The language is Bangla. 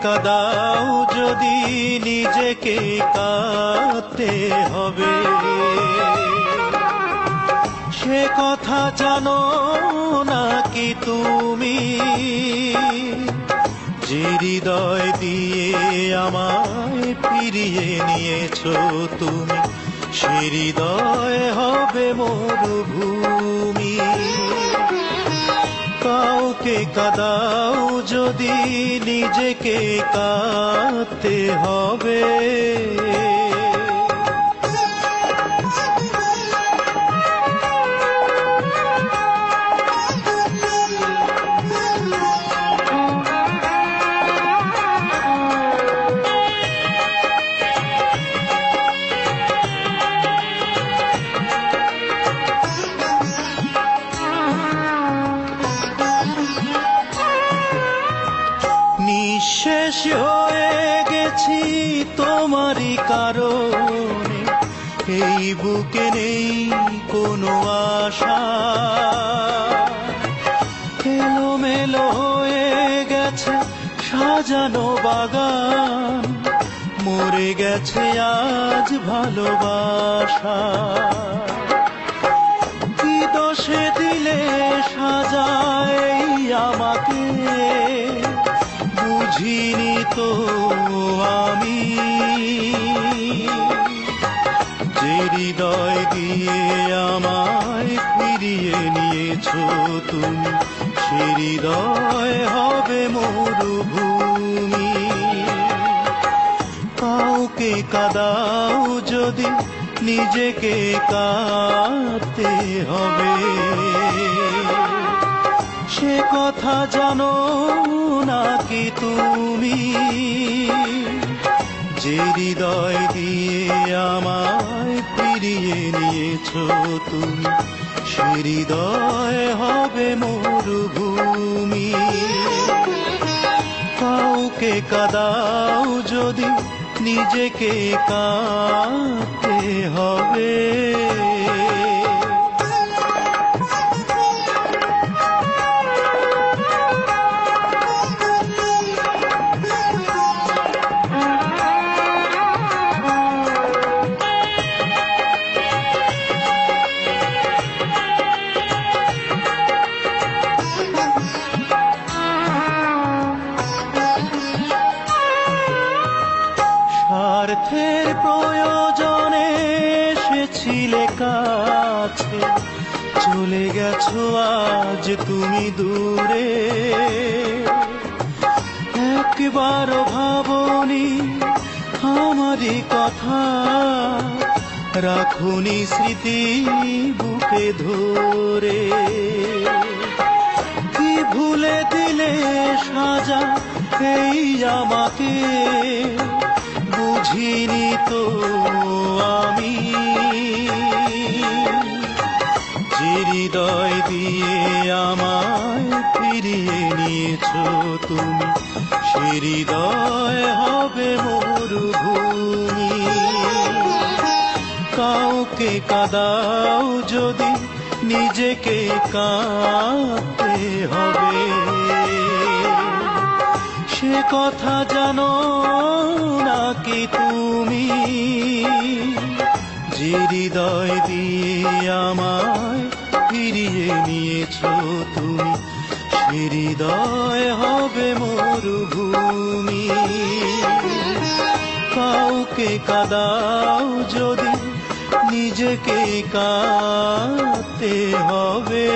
কাদাও যদি নিজেকে কাঁদতে হবে, সে কথা জানো নাকি তুমি? যে হৃদয় দিয়ে আমায় ফিরিয়ে নিয়েছো তুমি, সে হৃদয় হবে মরুভূমি। কাউকে কাদাও যদি নিজেকে কাঁদতে হবে, নিঃশেষ হয়ে গেছি তোমারই কারণে, এই বুকে নেই কোনো আশা। এলোমেলো হয়ে গেছে সাজানো বাগান, মরে গেছে আজ ভালোবাসা। কি দোষে দিলে সাজায় আমাকে, বুঝিনি তো আমি। যে হৃদয় দিয়ে আমায় ফিরিয়ে নিয়েছো তুমি, সে হৃদয় হবে মরুভূমি। কাউকে কাদাও যদি নিজেকে কাঁদতে হবে, সে কথা জানো নাকি তুমি? যে হৃদয় দিয়ে আমায় ফিরিয়ে নিয়েছো তুমি, সে হৃদয় হবে মরুভূমি। কাউকে কাদাও যদি নিজেকে কাঁদতে হবে। স্বার্থের প্রয়োজনে এসেছিলে কাছে, চলে গেছো আজ তুমি দূরে। একবারও ভাবনি আমারই কথা, রাখুনি স্মৃতি বুকে ধরে। কি ভুলে দিলে সাজা এই আমাকে, বুঝিনি তো আমি। যে হৃদয় দিয়ে আমায় ফিরিয়ে নিয়েছো তুমি, সে হৃদয় হবে মরুভূমি। কাউকে কাদাও যদি নিজেকে কাঁদতে হবে, সে কথা জানো নাকি তুমি? যে হৃদয় দিয়ে আমায় ফিরিয়ে নিয়েছো তুমি, সে হৃদয় হবে মরুভূমি। কাউকে কাদাও যদি নিজেকে কাঁদতে হবে।